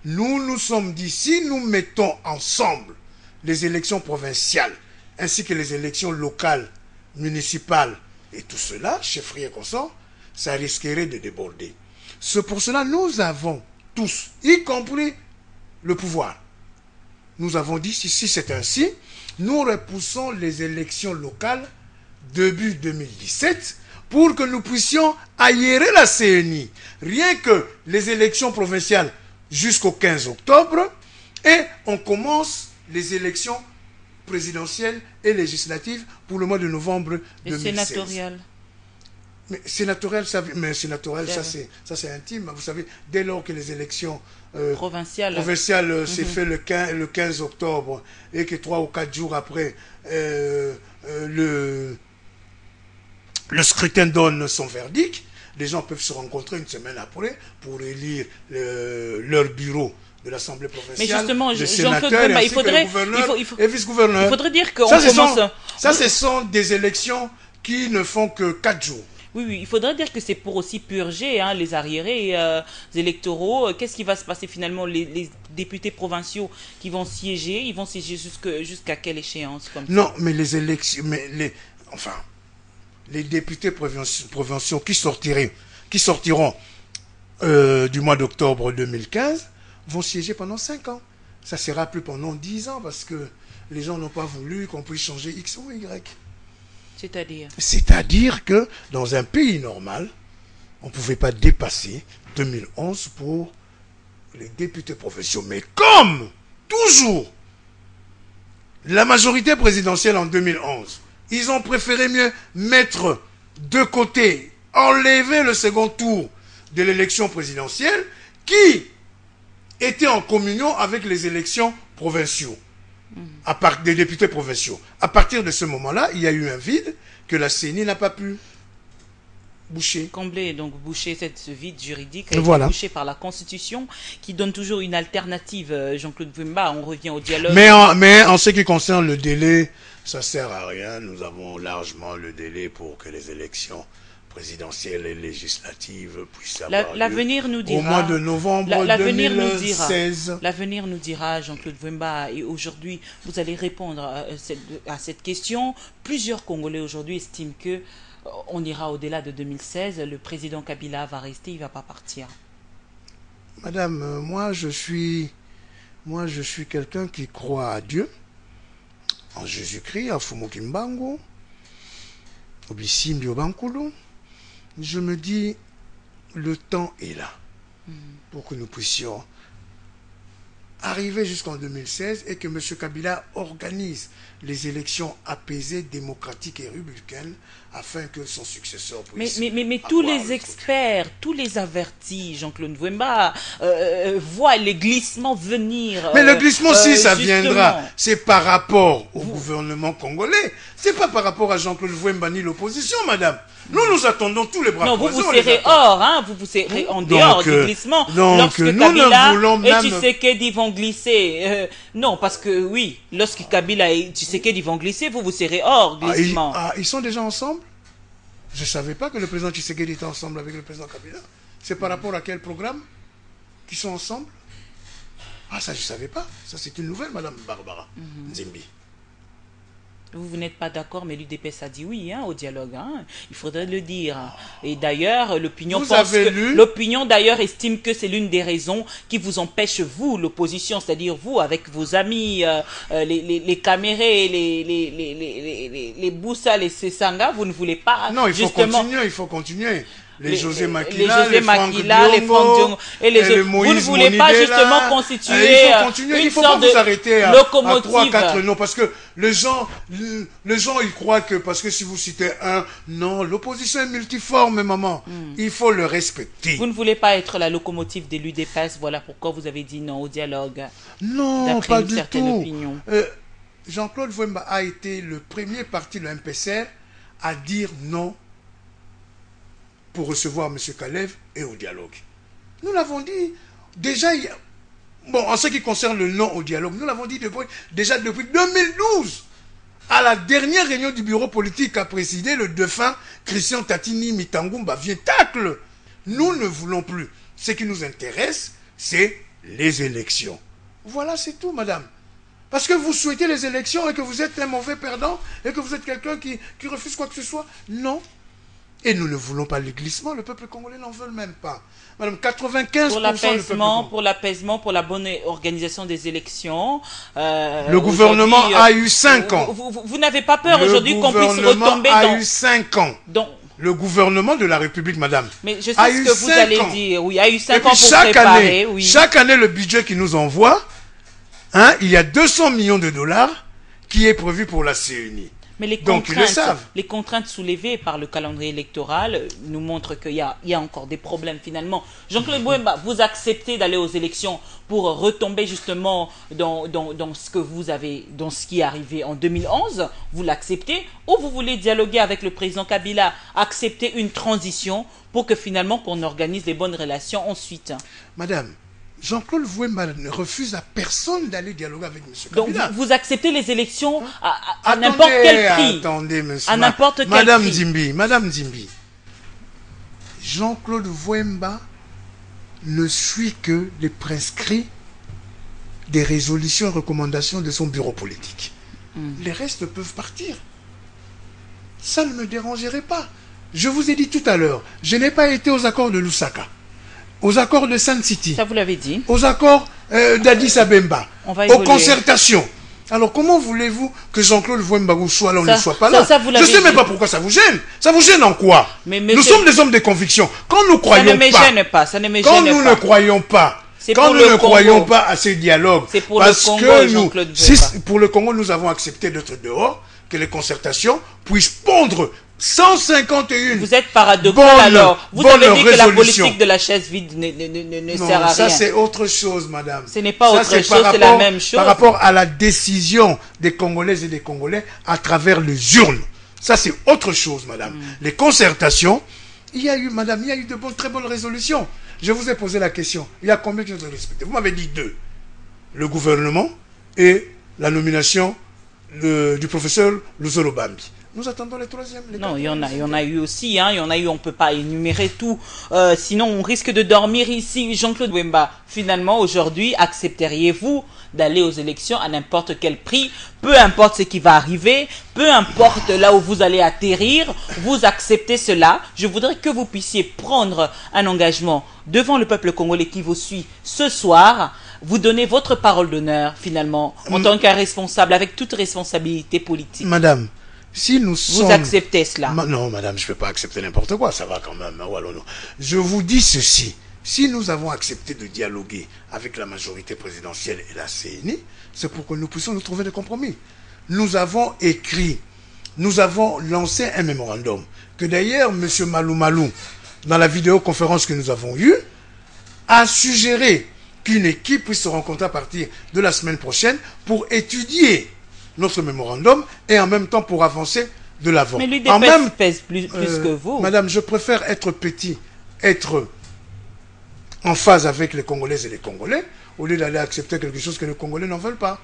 Nous sommes dit, si nous mettons ensemble les élections provinciales, ainsi que les élections locales, municipales, et tout cela, chefferie et consort, ça risquerait de déborder. C'est pour cela que nous avons tous, y compris le pouvoir, nous avons dit, si c'est ainsi, nous repoussons les élections locales début 2017 pour que nous puissions aérer la CENI. Rien que les élections provinciales jusqu'au 15 octobre, et on commence les élections présidentielles et législatives pour le mois de novembre 2016. Et sénatoriales. Mais sénatoriales, ça c'est intime. Vous savez, dès lors que les élections provinciales s'est fait le 15 octobre et que 3 ou 4 jours après, le scrutin donne son verdict, les gens peuvent se rencontrer une semaine après pour élire leur bureau de l'Assemblée provinciale. Mais justement, Jean-Claude Vwemba, il faudrait dire qu'on commence... Ça, ce sont des élections qui ne font que 4 jours. Oui, il faudrait dire que c'est pour aussi purger les arriérés électoraux. Qu'est-ce qui va se passer finalement? Les députés provinciaux qui vont siéger, ils vont siéger jusqu'à quelle échéance comme non, mais les élections... les députés provinciaux qui sortiront du mois d'octobre 2015 vont siéger pendant 5 ans. Ça ne sera plus pendant 10 ans parce que les gens n'ont pas voulu qu'on puisse changer X ou Y. C'est-à-dire que dans un pays normal, on ne pouvait pas dépasser 2011 pour les députés provinciaux. Mais comme toujours, la majorité présidentielle en 2011, ils ont préféré mieux mettre de côté, enlever le second tour de l'élection présidentielle qui était en communion avec les élections provinciaux, des députés provinciaux. À partir de ce moment-là, il y a eu un vide que la CENI n'a pas pu bouché. Combler, donc boucher ce vide juridique, Voilà. bouché par la Constitution, qui donne toujours une alternative. Jean-Claude Wimba, on revient au dialogue. Mais en ce qui concerne le délai, ça sert à rien. Nous avons largement le délai pour que les élections présidentielles et législatives puissent avoir lieu l'avenir nous dira, au mois de novembre 2016. L'avenir nous dira, Jean-Claude Wimba, et aujourd'hui, vous allez répondre à cette question. Plusieurs Congolais aujourd'hui estiment que on ira au-delà de 2016. Le président Kabila va rester, il ne va pas partir. Madame, moi je suis quelqu'un qui croit à Dieu, en Jésus-Christ, en Fumu Kimbangu, au Bissimbi Obankulu. Je me dis, le temps est là pour que nous puissions arriver jusqu'en 2016 et que M. Kabila organise les élections apaisées, démocratiques et républicaines afin que son successeur puisse... Mais tous les experts, tous les avertis, Jean-Claude Wimba, voient les glissements venir. Mais le glissement, si ça justement viendra, c'est par rapport au gouvernement congolais. C'est pas par rapport à Jean-Claude Wimba ni l'opposition, madame. Nous attendons tous les bras croisés. Non, vous serez hors, hein, vous serez en dehors du glissement. Lorsque Kabila et Tshisekedi vont glisser. Non, parce que oui, lorsque Kabila et Tshisekedi vont glisser, vous serez hors glissement. Ils sont déjà ensemble? Je ne savais pas que le président Tshisekedi était ensemble avec le président Kabila. C'est par rapport à quel programme qu'ils sont ensemble? Ah, ça je ne savais pas. Ça c'est une nouvelle, madame Barbara Nzimbi. Vous n'êtes pas d'accord, mais l'UDPS a dit oui au dialogue. Il faudrait le dire. Et d'ailleurs, l'opinion d'ailleurs estime que c'est l'une des raisons qui vous empêche, vous, l'opposition, c'est-à-dire vous, avec vos amis, les Camérés, les Boussa, les Sessanga, vous ne voulez pas. Non, il faut continuer. Les José Makila, les Franck Diongo et les autres. Vous ne voulez pas justement constituer une sorte de locomotive. 3-4 non, parce que les gens ils croient que, parce que si vous citez un, non, l'opposition est multiforme, maman. Il faut le respecter. Vous ne voulez pas être la locomotive de l'UDPS, voilà pourquoi vous avez dit non au dialogue. Non, pas du tout. Opinion. Jean-Claude Wimba a été le premier parti, le MPCR, à dire non pour recevoir M. Kalev et au dialogue. Nous l'avons dit, déjà, en ce qui concerne le non au dialogue, nous l'avons dit déjà depuis 2012, à la dernière réunion du bureau politique qu'a présidé le défunt Christian Tatini Mitangumba Vientacle. Nous ne voulons plus. Ce qui nous intéresse, c'est les élections. Voilà, c'est tout, madame. Parce que vous souhaitez les élections et que vous êtes un mauvais perdant et que vous êtes quelqu'un qui refuse quoi que ce soit. Non. Et nous ne voulons pas le glissement, le peuple congolais n'en veut même pas. Madame, 95% pour l'apaisement, pour la bonne organisation des élections. Le gouvernement a eu 5 ans. Vous n'avez pas peur aujourd'hui qu'on puisse retomber dans... Le gouvernement a eu 5 ans. Le gouvernement de la République, madame. Mais je sais ce que vous allez dire. Oui, a eu 5 ans pour préparer. Oui. Chaque année, le budget qu'ils nous envoie, il y a 200 millions de dollars qui est prévu pour la CENI. Mais les contraintes soulevées par le calendrier électoral nous montrent qu'il y a encore des problèmes finalement. Jean-Claude Wimba, vous acceptez d'aller aux élections pour retomber justement dans ce qui est arrivé en 2011, vous l'acceptez, ou vous voulez dialoguer avec le président Kabila, accepter une transition pour que finalement qu'on organise les bonnes relations ensuite? Madame, Jean-Claude Wimba ne refuse à personne d'aller dialoguer avec M. Kabila. Donc vous acceptez les élections à n'importe quel prix. Attendez, monsieur. À n'importe quel prix. Madame Zimbi, Jean-Claude Wimba ne suit que les prescrits des résolutions et recommandations de son bureau politique. Les restes peuvent partir. Ça ne me dérangerait pas. Je vous ai dit tout à l'heure, je n'ai pas été aux accords de Lusaka, aux accords de Sun City. Ça, vous l'avez dit. Aux accords d'Addis Abemba. Aux concertations. Alors, comment voulez-vous que Jean-Claude Wimba soit là ou ne soit pas là? Je ne sais même pas pourquoi ça vous gêne. Ça vous gêne en quoi? Nous sommes des hommes de conviction. Quand nous croyons ça ne me gêne pas. Quand nous ne croyons pas. Quand nous ne croyons pas à ces dialogues. C'est pour le Congo, pour le Congo, nous avons accepté d'être dehors, que les concertations puissent pondre 151. Vous êtes paradoxal alors. Vous avez dit que la politique de la chaise vide ne sert à rien. Ça c'est autre chose, madame. Ce n'est pas autre chose, c'est la même chose. Par rapport à la décision des Congolaises et des Congolais à travers les urnes. Ça c'est autre chose, madame. Les concertations, Il y a eu, madame, il y a eu de très bonnes résolutions. Je vous ai posé la question. Il y a combien qui ont respecté? Vous m'avez dit 2. Le gouvernement et la nomination du professeur Luzolo Bambi. Nous attendons les troisièmes. Non, il y en a eu aussi, hein. Il y en a eu, on ne peut pas énumérer tout. Sinon, on risque de dormir ici. Jean-Claude Wemba, finalement, aujourd'hui, accepteriez-vous d'aller aux élections à n'importe quel prix, peu importe ce qui va arriver, peu importe là où vous allez atterrir, vous acceptez cela. Je voudrais que vous puissiez prendre un engagement devant le peuple congolais qui vous suit ce soir. Vous donnez votre parole d'honneur, finalement, en tant qu'un responsable, avec toute responsabilité politique. Madame, si nous sommes... Vous acceptez cela? Non, madame, je ne peux pas accepter n'importe quoi, ça va quand même. Je vous dis ceci. Si nous avons accepté de dialoguer avec la majorité présidentielle et la CENI, c'est pour que nous puissions nous trouver des compromis. Nous avons écrit, nous avons lancé un mémorandum, que d'ailleurs, M. Malou Malou, dans la vidéoconférence que nous avons eue, a suggéré qu'une équipe puisse se rencontrer à partir de la semaine prochaine pour étudier notre mémorandum et en même temps pour avancer de l'avant. Mais l'UDPS pèse plus que vous. Madame, je préfère être petit, être en phase avec les Congolaises et les Congolais, au lieu d'aller accepter quelque chose que les Congolais n'en veulent pas.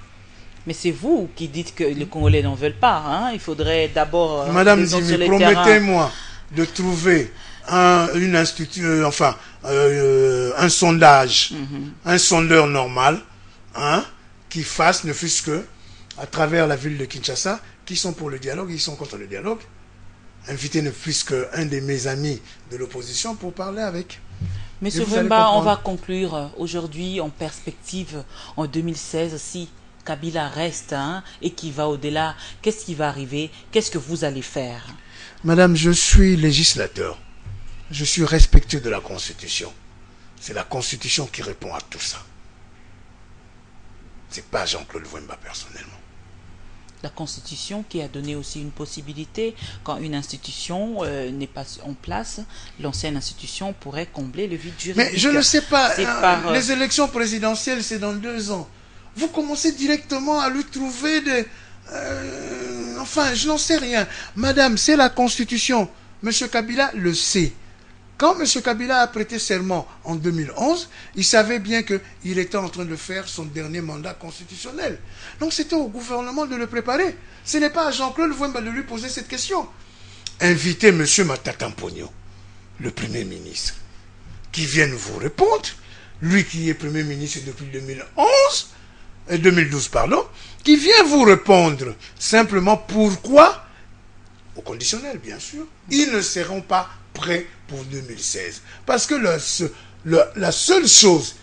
Mais c'est vous qui dites que les Congolais n'en veulent pas. Hein? Il faudrait d'abord... Madame Zimi, promettez-moi de trouver un sondage, un sondeur normal, hein, qui fasse, ne fût-ce que, à travers la ville de Kinshasa, qui sont pour le dialogue, qui sont contre le dialogue. Inviter ne fût-ce qu'un de mes amis de l'opposition pour parler avec. Monsieur Wemba, on va conclure aujourd'hui en perspective en 2016 si Kabila reste, hein, et qui va au-delà. Qu'est-ce qui va arriver? Qu'est-ce que vous allez faire? Madame, je suis législateur. Je suis respectueux de la Constitution. C'est la Constitution qui répond à tout ça. C'est pas Jean-Claude Wemba personnellement. La Constitution qui a donné aussi une possibilité, quand une institution n'est pas en place, l'ancienne institution pourrait combler le vide juridique. Mais je ne sais pas, les élections présidentielles, c'est dans 2 ans. Vous commencez directement à lui trouver des... enfin, je n'en sais rien. Madame, c'est la Constitution. Monsieur Kabila le sait. Quand M. Kabila a prêté serment en 2011, il savait bien qu'il était en train de faire son dernier mandat constitutionnel. Donc c'était au gouvernement de le préparer. Ce n'est pas à Jean-Claude Wemba de lui poser cette question. Invitez M. Matata Mponyo, le Premier ministre, qui vienne vous répondre, lui qui est Premier ministre depuis 2012, qui vient vous répondre simplement pourquoi, au conditionnel bien sûr, ils ne seront pas prêt pour 2016. Parce que la seule chose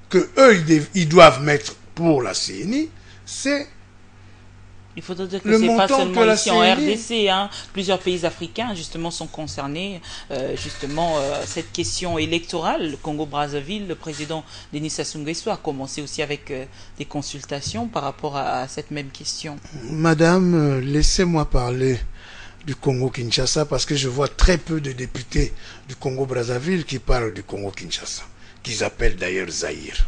que eux ils doivent mettre pour la CENI, c'est il faudrait dire que ce n'est pas seulement ici en RDC, hein. Plusieurs pays africains justement sont concernés, cette question électorale. Le Congo-Brazzaville, le président Denis Sassou Nguesso a commencé aussi avec des consultations par rapport à cette même question. Madame, laissez-moi parler du Congo-Kinshasa parce que je vois très peu de députés du Congo-Brazzaville qui parlent du Congo-Kinshasa, qu'ils appellent d'ailleurs Zaïre.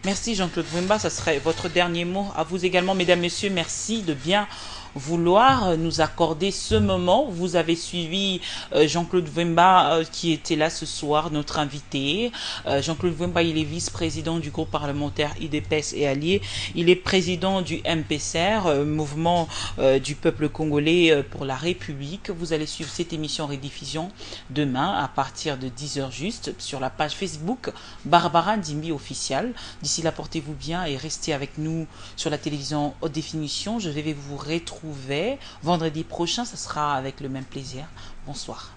Merci Jean-Claude Wemba, ça serait votre dernier mot. À vous également, mesdames, messieurs, merci de bien vouloir nous accorder ce moment. Vous avez suivi Jean-Claude Wemba qui était là ce soir, notre invité. Jean-Claude Wemba, il est vice-président du groupe parlementaire UDPS et Alliés. Il est président du MPCR, mouvement du peuple congolais pour la République. Vous allez suivre cette émission en rediffusion demain à partir de 10h juste sur la page Facebook Barbara Ndimbi officielle. D'ici là, portez-vous bien et restez avec nous sur la télévision haute définition. Je vais vous retrouver vendredi prochain, ça sera avec le même plaisir. Bonsoir.